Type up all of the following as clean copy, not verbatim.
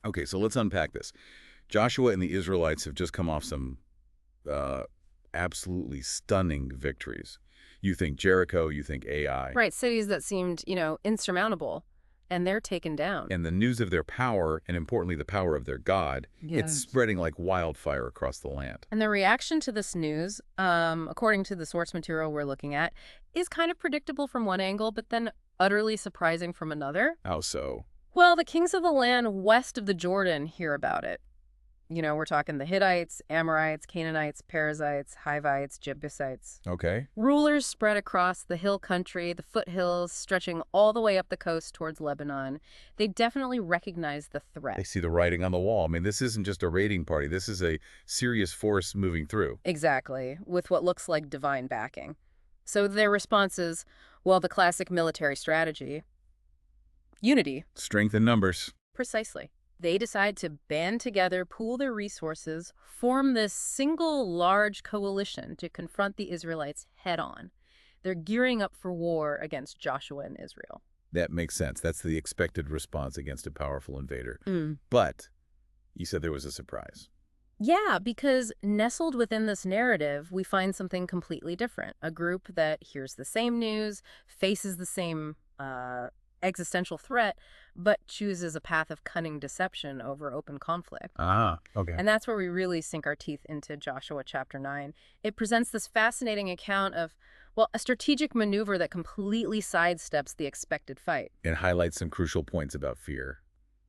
Okay, so let's unpack this. Joshua and the Israelites have just come off some uh, absolutely stunning victories. You think Jericho, you think Ai. Right, cities that seemed, insurmountable, and they're taken down. And the news of their power, and importantly the power of their God, it's spreading like wildfire across the land. And the reaction to this news, according to the source material we're looking at, is kind of predictable from one angle, but then utterly surprising from another. How so? Well, the kings of the land west of the Jordan hear about it. We're talking the Hittites, Amorites, Canaanites, Perizzites, Hivites, Jebusites. Okay. Rulers spread across the hill country, the foothills, stretching all the way up the coast towards Lebanon. They definitely recognize the threat. They see the writing on the wall. I mean, this isn't just a raiding party. This is a serious force moving through. Exactly, with what looks like divine backing. So their response is, well, the classic military strategy. Unity. Strength in numbers. Precisely. They decide to band together, pool their resources, form this single large coalition to confront the Israelites head-on. They're gearing up for war against Joshua and Israel. That makes sense. That's the expected response against a powerful invader. But you said there was a surprise. Yeah, because nestled within this narrative, we find something completely different. A group that hears the same news, faces the same existential threat, but chooses a path of cunning deception over open conflict. Ah, okay. And that's where we really sink our teeth into Joshua chapter 9. It presents this fascinating account of, well, a strategic maneuver that completely sidesteps the expected fight. And highlights some crucial points about fear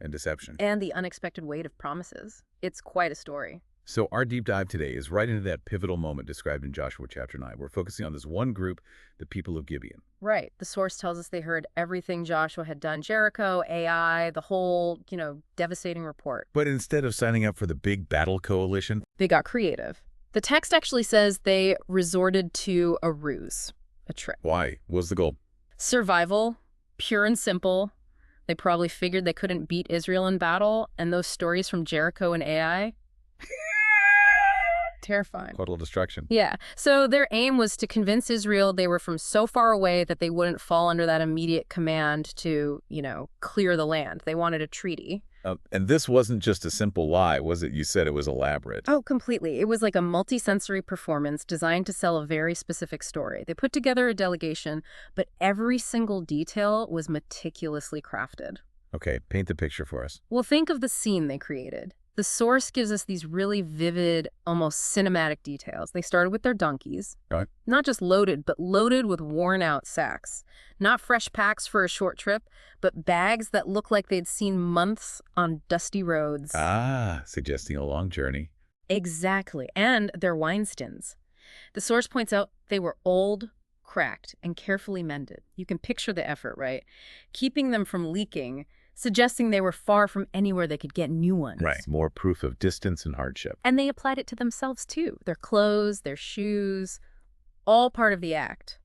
and deception. And the unexpected weight of promises. It's quite a story. So our deep dive today is right into that pivotal moment described in Joshua chapter 9. We're focusing on this one group, the people of Gibeon. Right. The source tells us they heard everything Joshua had done. Jericho, Ai, the whole, devastating report. But instead of signing up for the big battle coalition, they got creative. The text actually says they resorted to a ruse, a trick. Why? What's the goal? Survival, pure and simple. They probably figured they couldn't beat Israel in battle, and those stories from Jericho and Ai... terrifying. Total destruction. Yeah. So their aim was to convince Israel they were from so far away that they wouldn't fall under that immediate command to, clear the land. They wanted a treaty. And this wasn't just a simple lie, was it? You said it was elaborate. Oh, completely. It was like a multi-sensory performance designed to sell a very specific story. They put together a delegation, but every single detail was meticulously crafted. Okay, paint the picture for us. Well, think of the scene they created. The source gives us these really vivid, almost cinematic details. They started with their donkeys. Right. Not just loaded, but loaded with worn-out sacks. Not fresh packs for a short trip, but bags that look like they'd seen months on dusty roads. Ah, suggesting a long journey. Exactly. And their wineskins. The source points out they were old, cracked, and carefully mended. You can picture the effort, right? Keeping them from leaking, suggesting they were far from anywhere they could get new ones. Right. More proof of distance and hardship. And they applied it to themselves, too. Their clothes, their shoes, all part of the act.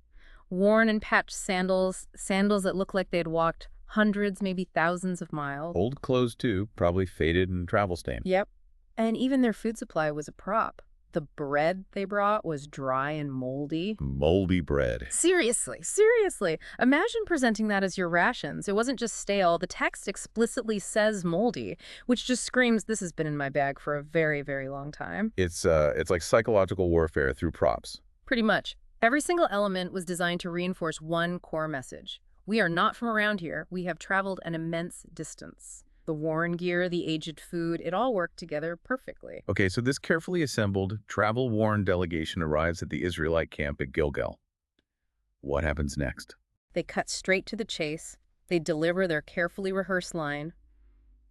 Worn and patched sandals that look like they had walked hundreds, maybe thousands of miles. Old clothes, too, probably faded and travel-stained. Yep. And even their food supply was a prop. The bread they brought was dry and moldy. Moldy bread. Seriously. Imagine presenting that as your rations. It wasn't just stale. The text explicitly says moldy, which just screams this has been in my bag for a very, very long time. It's like psychological warfare through props. Pretty much. Every single element was designed to reinforce one core message. We are not from around here. We have traveled an immense distance. The worn gear, the aged food, it all worked together perfectly. Okay, so this carefully assembled, travel-worn delegation arrives at the Israelite camp at Gilgal. What happens next? They cut straight to the chase. They deliver their carefully rehearsed line.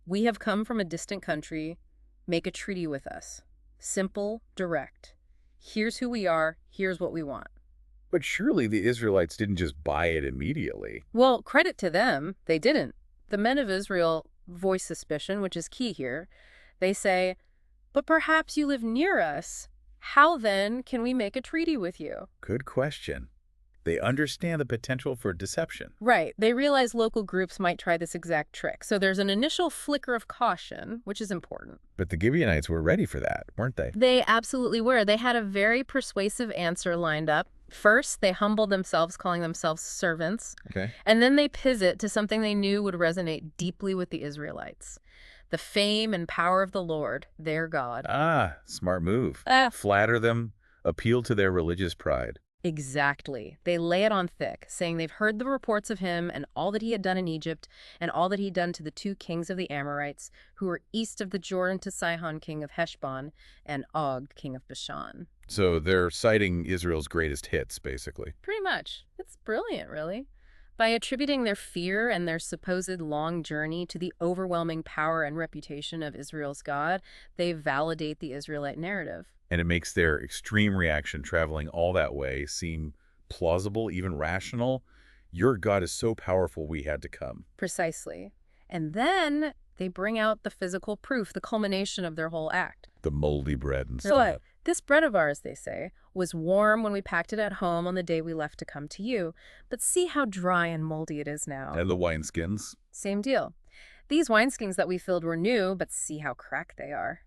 We have come from a distant country. Make a treaty with us. Simple, direct. Here's who we are. Here's what we want. But surely the Israelites didn't just buy it immediately. Well, credit to them. They didn't. The men of Israel voice suspicion, which is key here. They say, but perhaps you live near us. How then can we make a treaty with you? Good question. They understand the potential for deception. Right. They realize local groups might try this exact trick. So there's an initial flicker of caution, which is important. But the Gibeonites were ready for that, weren't they? They absolutely were. They had a very persuasive answer lined up. First, they humbled themselves, calling themselves servants. Okay. And then they pivot to something they knew would resonate deeply with the Israelites. the fame and power of the Lord, their God. Ah, smart move. Ah, Flatter them, appeal to their religious pride. exactly. They lay it on thick, saying they've heard the reports of him and all that he had done in Egypt and all that he'd done to the two kings of the Amorites who were east of the Jordan, to Sihon, king of Heshbon, and Og, king of Bashan. So they're citing Israel's greatest hits, basically. Pretty much. It's brilliant, really. By attributing their fear and their supposed long journey to the overwhelming power and reputation of Israel's God, they validate the Israelite narrative. And it makes their extreme reaction traveling all that way seem plausible, even rational. Your God is so powerful we had to come. Precisely. And then they bring out the physical proof, the culmination of their whole act. The moldy bread and They're stuff. like, this bread of ours, they say, was warm when we packed it at home on the day we left to come to you, but see how dry and moldy it is now. And the wineskins. Same deal. These wineskins that we filled were new, but see how cracked they are.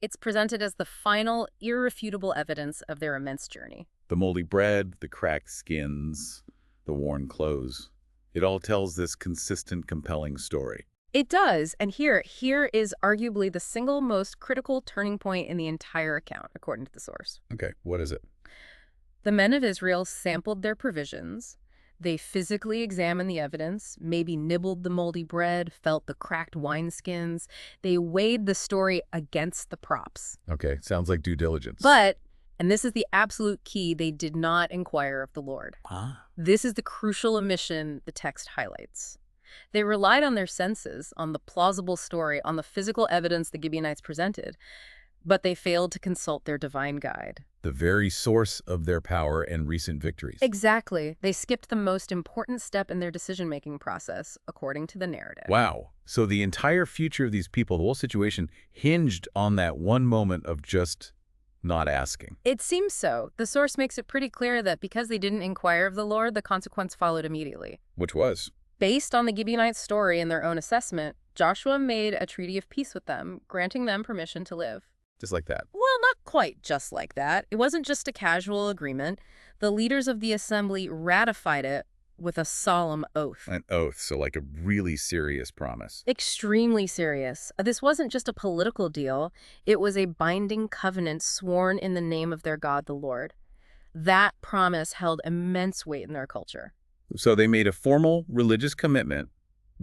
It's presented as the final, irrefutable evidence of their immense journey. The moldy bread, the cracked skins, the worn clothes. It all tells this consistent, compelling story. It does, and here is arguably the single most critical turning point in the entire account, according to the source. Okay, what is it? The men of Israel sampled their provisions. They physically examined the evidence, maybe nibbled the moldy bread, felt the cracked wineskins. They weighed the story against the props. Okay, sounds like due diligence. But, and this is the absolute key, they did not inquire of the Lord. Ah. This is the crucial omission the text highlights. They relied on their senses, on the plausible story, on the physical evidence the Gibeonites presented, but they failed to consult their divine guide. The very source of their power and recent victories. Exactly. They skipped the most important step in their decision-making process, according to the narrative. Wow. So the entire future of these people, the whole situation, hinged on that one moment of just not asking. It seems so. The source makes it pretty clear that because they didn't inquire of the Lord, the consequence followed immediately. Which was? Based on the Gibeonites' story and their own assessment, Joshua made a treaty of peace with them, granting them permission to live. Just like that. Well, not quite just like that. It wasn't just a casual agreement. The leaders of the assembly ratified it with a solemn oath. An oath, so like a really serious promise. Extremely serious. This wasn't just a political deal. It was a binding covenant sworn in the name of their God, the Lord. That promise held immense weight in their culture. So they made a formal religious commitment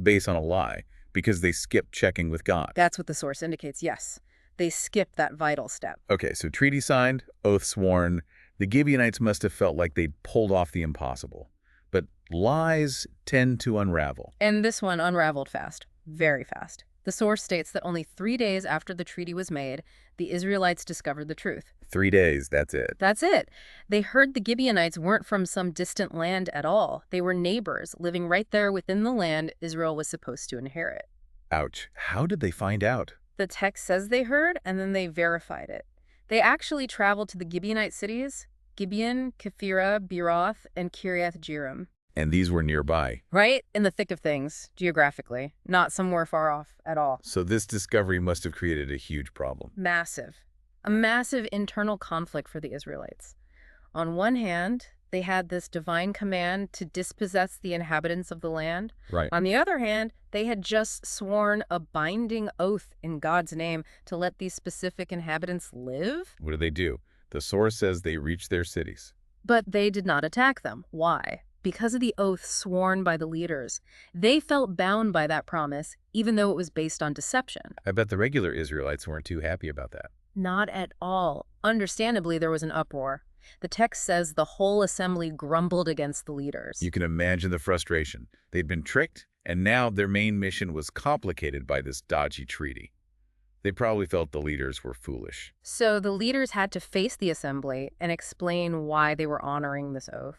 based on a lie because they skipped checking with God. That's what the source indicates, yes. They skipped that vital step. Okay, so treaty signed, oath sworn. The Gibeonites must have felt like they'd pulled off the impossible. But lies tend to unravel. And this one unraveled fast, very fast. The source states that only 3 days after the treaty was made, the Israelites discovered the truth. 3 days, that's it. That's it. They heard the Gibeonites weren't from some distant land at all. They were neighbors, living right there within the land Israel was supposed to inherit. Ouch. How did they find out? The text says they heard, and then they verified it. They actually traveled to the Gibeonite cities, Gibeon, Kephirah, Beeroth, and Kiriath Jearim. And these were nearby. Right in the thick of things, geographically, not somewhere far off at all. So this discovery must have created a huge problem. Massive. A massive internal conflict for the Israelites. On one hand, they had this divine command to dispossess the inhabitants of the land. Right. On the other hand, they had just sworn a binding oath in God's name to let these specific inhabitants live. What do? The source says they reached their cities. But they did not attack them. Why? Because of the oath sworn by the leaders. They felt bound by that promise, even though it was based on deception. I bet the regular Israelites weren't too happy about that. Not at all. Understandably, there was an uproar. The text says the whole assembly grumbled against the leaders. You can imagine the frustration. They'd been tricked, and now their main mission was complicated by this dodgy treaty. They probably felt the leaders were foolish. So the leaders had to face the assembly and explain why they were honoring this oath.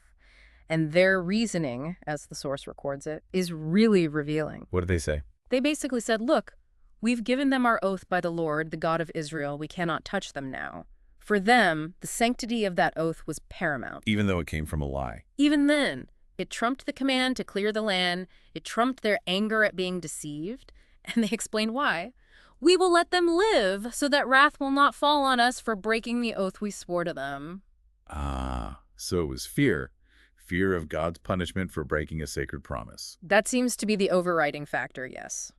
And their reasoning, as the source records it, is really revealing. What did they say? They basically said, look, we've given them our oath by the Lord, the God of Israel. We cannot touch them now. For them, the sanctity of that oath was paramount. Even though it came from a lie. Even then, it trumped the command to clear the land. It trumped their anger at being deceived. And they explained why. We will let them live so that wrath will not fall on us for breaking the oath we swore to them. Ah, so it was fear. Fear of God's punishment for breaking a sacred promise. That seems to be the overriding factor, yes.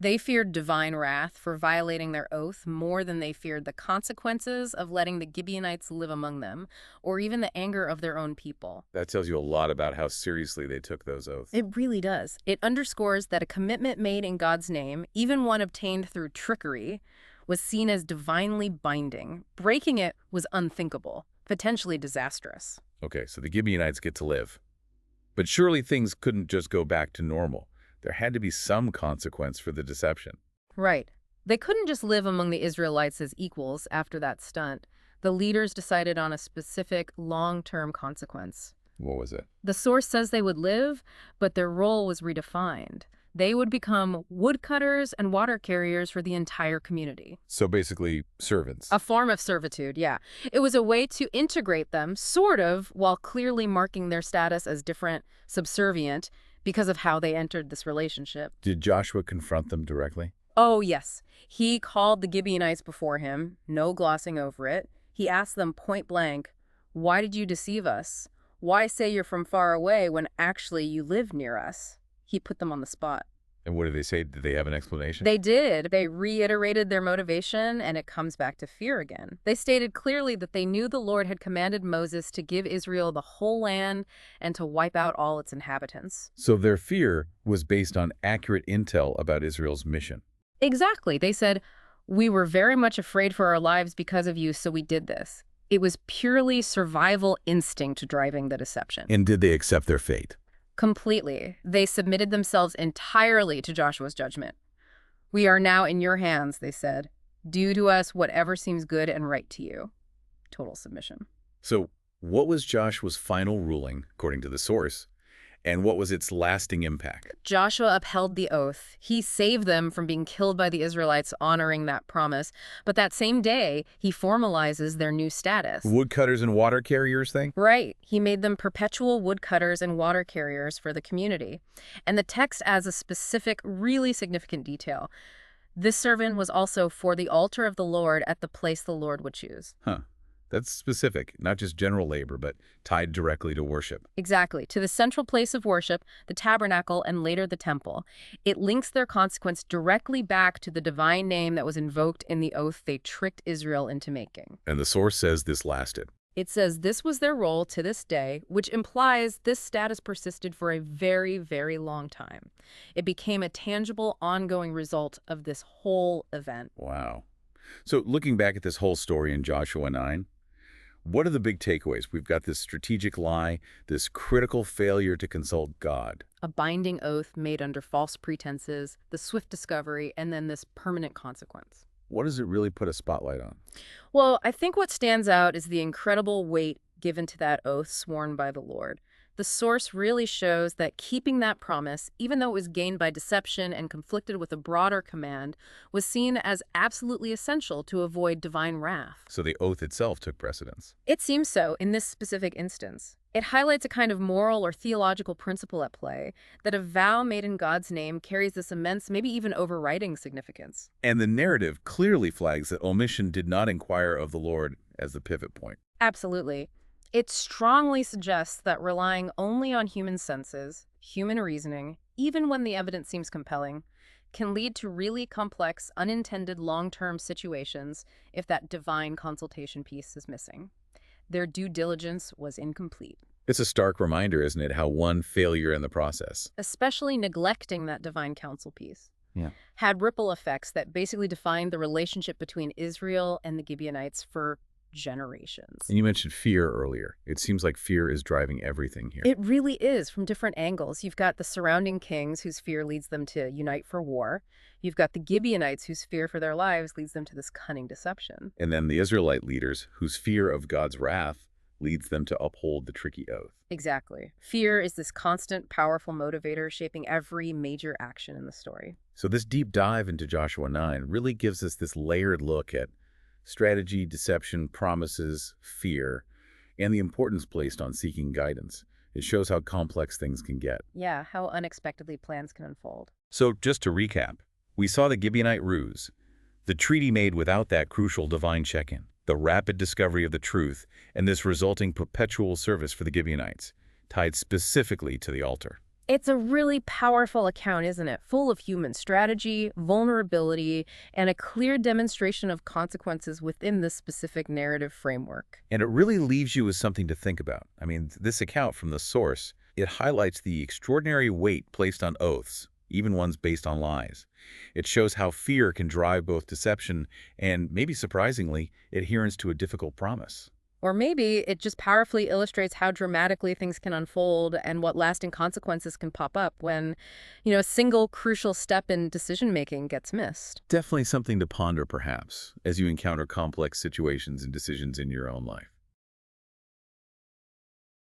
They feared divine wrath for violating their oath more than they feared the consequences of letting the Gibeonites live among them, or even the anger of their own people. That tells you a lot about how seriously they took those oaths. It really does. It underscores that a commitment made in God's name, even one obtained through trickery, was seen as divinely binding. Breaking it was unthinkable, potentially disastrous. Okay, so the Gibeonites get to live. But surely things couldn't just go back to normal. There had to be some consequence for the deception. Right. They couldn't just live among the Israelites as equals after that stunt. The leaders decided on a specific long-term consequence. What was it? The source says they would live, but their role was redefined. They would become woodcutters and water carriers for the entire community. So basically, servants. A form of servitude, yeah. It was a way to integrate them, sort of, while clearly marking their status as different, subservient, because of how they entered this relationship. Did Joshua confront them directly? Oh, yes. He called the Gibeonites before him, no glossing over it. He asked them point blank, "Why did you deceive us? Why say you're from far away when actually you live near us?" He put them on the spot. And what did they say? Did they have an explanation? They did. They reiterated their motivation, and it comes back to fear again. They stated clearly that they knew the Lord had commanded Moses to give Israel the whole land and to wipe out all its inhabitants. So their fear was based on accurate intel about Israel's mission. Exactly. They said, "We were very much afraid for our lives because of you, so we did this." It was purely survival instinct driving the deception. And did they accept their fate? Completely. They submitted themselves entirely to Joshua's judgment. "We are now in your hands," they said. "Do to us whatever seems good and right to you." Total submission. So what was Joshua's final ruling, according to the source, and what was its lasting impact? Joshua upheld the oath. He saved them from being killed by the Israelites, honoring that promise. But that same day, he formalizes their new status. Woodcutters and water carriers thing? Right. He made them perpetual woodcutters and water carriers for the community. And the text adds a specific, really significant detail. This servant was also for the altar of the Lord at the place the Lord would choose. Huh. That's specific, not just general labor, but tied directly to worship. Exactly. To the central place of worship, the tabernacle, and later the temple. It links their consequence directly back to the divine name that was invoked in the oath they tricked Israel into making. And the source says this lasted. It says this was their role to this day, which implies this status persisted for a very, very long time. It became a tangible, ongoing result of this whole event. Wow. So looking back at this whole story in Joshua 9, what are the big takeaways? We've got this strategic lie, this critical failure to consult God. A binding oath made under false pretenses, the swift discovery, and then this permanent consequence. What does it really put a spotlight on? Well, I think what stands out is the incredible weight given to that oath sworn by the Lord. The source really shows that keeping that promise, even though it was gained by deception and conflicted with a broader command, was seen as absolutely essential to avoid divine wrath. So the oath itself took precedence. It seems so in this specific instance. It highlights a kind of moral or theological principle at play, that a vow made in God's name carries this immense, maybe even overriding significance. And the narrative clearly flags that omission did not inquire of the Lord as the pivot point. Absolutely. It strongly suggests that relying only on human senses, human reasoning, even when the evidence seems compelling, can lead to really complex, unintended long-term situations if that divine consultation piece is missing. Their due diligence was incomplete. It's a stark reminder, isn't it, how one failure in the process. Especially neglecting that divine counsel piece. Yeah. Had ripple effects that basically defined the relationship between Israel and the Gibeonites for generations. And you mentioned fear earlier. It seems like fear is driving everything here. It really is, from different angles. You've got the surrounding kings whose fear leads them to unite for war. You've got the Gibeonites whose fear for their lives leads them to this cunning deception. And then the Israelite leaders whose fear of God's wrath leads them to uphold the tricky oath. Exactly. Fear is this constant, powerful motivator shaping every major action in the story. So this deep dive into Joshua 9 really gives us this layered look at strategy, deception, promises, fear, and the importance placed on seeking guidance. It shows how complex things can get. Yeah, how unexpectedly plans can unfold. So just to recap, we saw the Gibeonite ruse, the treaty made without that crucial divine check-in, the rapid discovery of the truth, and this resulting perpetual service for the Gibeonites, tied specifically to the altar. It's a really powerful account, isn't it? Full of human strategy, vulnerability, and a clear demonstration of consequences within the specific narrative framework. And it really leaves you with something to think about. I mean, this account from the source, it highlights the extraordinary weight placed on oaths, even ones based on lies. It shows how fear can drive both deception and, maybe surprisingly, adherence to a difficult promise. Or maybe it just powerfully illustrates how dramatically things can unfold and what lasting consequences can pop up when, a single crucial step in decision making gets missed. Definitely something to ponder, perhaps, as you encounter complex situations and decisions in your own life.